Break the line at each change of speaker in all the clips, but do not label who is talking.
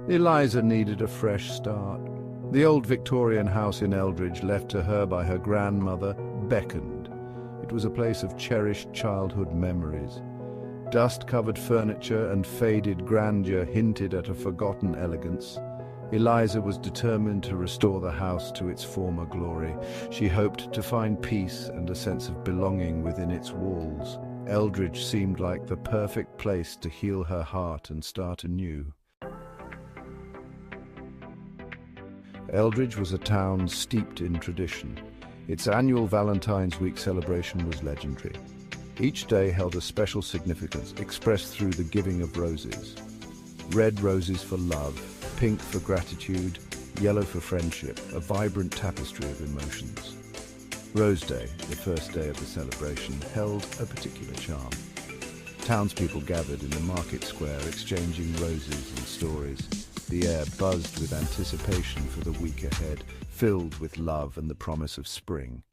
Eliza needed a fresh start. The old Victorian house in Eldridge, left to her by her grandmother, beckoned. It was a place of cherished childhood memories. Dust-covered furniture and faded grandeur hinted at a forgotten elegance. Eliza was determined to restore the house to its former glory. She hoped to find peace and a sense of belonging within its walls. Eldridge seemed like the perfect place to heal her heart and start anew. Eldridge was a town steeped in tradition. Its annual Valentine's Week celebration was legendary. Each day held a special significance, expressed through the giving of roses. Red roses for love, pink for gratitude, yellow for friendship, a vibrant tapestry of emotions. Rose Day, the first day of the celebration, held a particular charm. Townspeople gathered in the market square, exchanging roses and stories. The air buzzed with anticipation for the week ahead, filled with love and the promise of spring.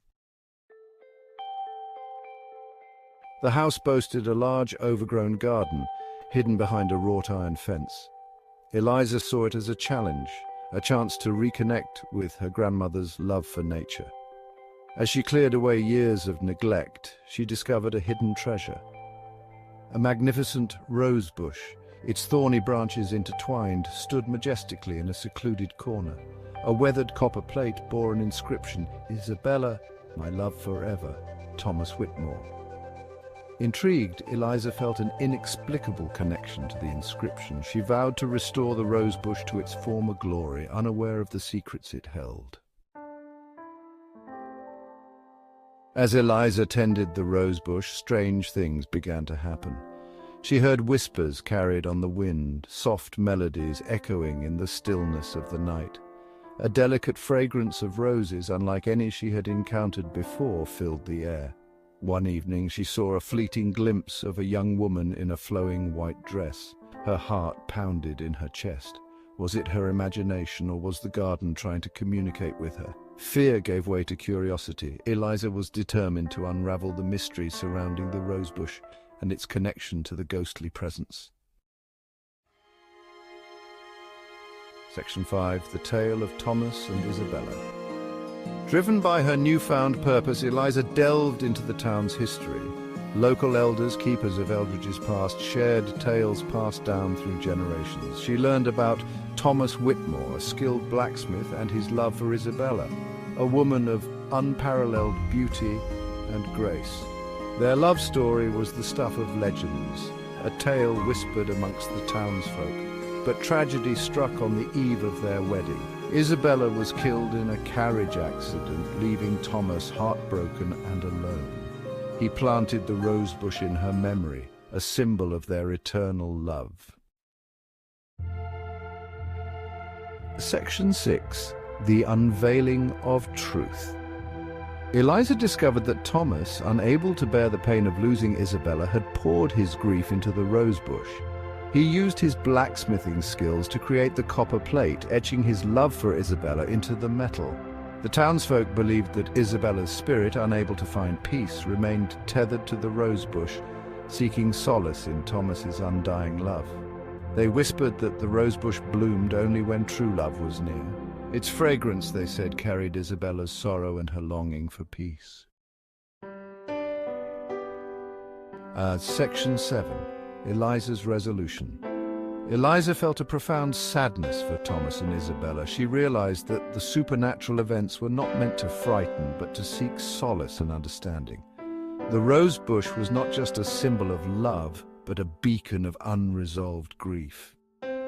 The house boasted a large, overgrown garden, hidden behind a wrought-iron fence. Eliza saw it as a challenge, a chance to reconnect with her grandmother's love for nature. As she cleared away years of neglect, she discovered a hidden treasure. A magnificent rosebush, its thorny branches intertwined, stood majestically in a secluded corner. A weathered copper plate bore an inscription, "Isabella, my love forever, Thomas Whitmore." Intrigued, Eliza felt an inexplicable connection to the inscription. She vowed to restore the rosebush to its former glory, unaware of the secrets it held. As Eliza tended the rosebush, strange things began to happen. She heard whispers carried on the wind, soft melodies echoing in the stillness of the night. A delicate fragrance of roses, unlike any she had encountered before, filled the air. One evening she saw a fleeting glimpse of a young woman in a flowing white dress. Her heart pounded in her chest. Was it her imagination, or was the garden trying to communicate with her? Fear gave way to curiosity. Eliza was determined to unravel the mystery surrounding the rosebush and its connection to the ghostly presence. Section 5. The Tale of Thomas and Isabella. Driven by her newfound purpose, Eliza delved into the town's history. Local elders, keepers of Eldridge's past, shared tales passed down through generations. She learned about Thomas Whitmore, a skilled blacksmith, and his love for Isabella, a woman of unparalleled beauty and grace. Their love story was the stuff of legends, a tale whispered amongst the townsfolk. But tragedy struck on the eve of their wedding. Isabella was killed in a carriage accident, leaving Thomas heartbroken and alone. He planted the rosebush in her memory, a symbol of their eternal love. Section 6. The Unveiling of Truth. Eliza discovered that Thomas, unable to bear the pain of losing Isabella, had poured his grief into the rosebush. He used his blacksmithing skills to create the copper plate, etching his love for Isabella into the metal. The townsfolk believed that Isabella's spirit, unable to find peace, remained tethered to the rosebush, seeking solace in Thomas's undying love. They whispered that the rosebush bloomed only when true love was near. Its fragrance, they said, carried Isabella's sorrow and her longing for peace. Section 7. Eliza's Resolution. Eliza felt a profound sadness for Thomas and Isabella. She realized that the supernatural events were not meant to frighten, but to seek solace and understanding. The rosebush was not just a symbol of love, but a beacon of unresolved grief.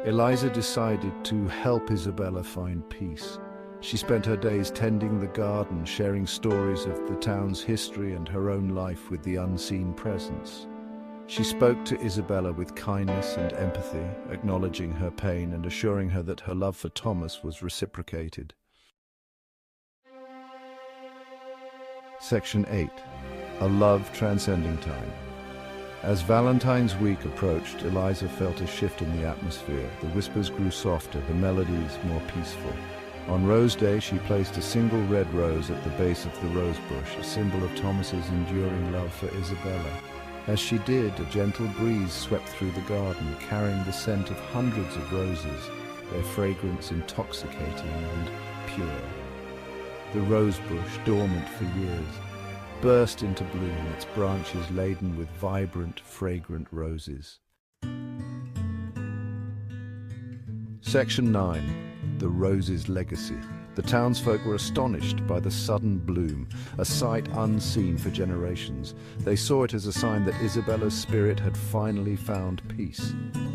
Eliza decided to help Isabella find peace. She spent her days tending the garden, sharing stories of the town's history and her own life with the unseen presence. She spoke to Isabella with kindness and empathy, acknowledging her pain and assuring her that her love for Thomas was reciprocated. Section 8. A Love Transcending Time. As Valentine's week approached, Eliza felt a shift in the atmosphere. The whispers grew softer, the melodies more peaceful. On Rose Day, she placed a single red rose at the base of the rosebush, a symbol of Thomas's enduring love for Isabella. As she did, a gentle breeze swept through the garden, carrying the scent of hundreds of roses. their fragrance intoxicating and pure. The rosebush, dormant for years, burst into bloom, its branches laden with vibrant, fragrant roses. Section 9. The Rose's Legacy. The townsfolk were astonished by the sudden bloom, a sight unseen for generations. They saw it as a sign that Isabella's spirit had finally found peace.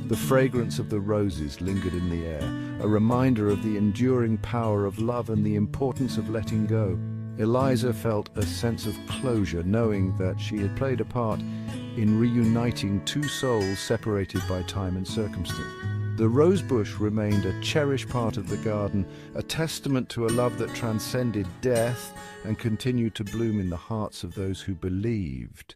The fragrance of the roses lingered in the air, a reminder of the enduring power of love and the importance of letting go. Eliza felt a sense of closure, knowing that she had played a part in reuniting two souls separated by time and circumstance. The rosebush remained a cherished part of the garden, a testament to a love that transcended death and continued to bloom in the hearts of those who believed.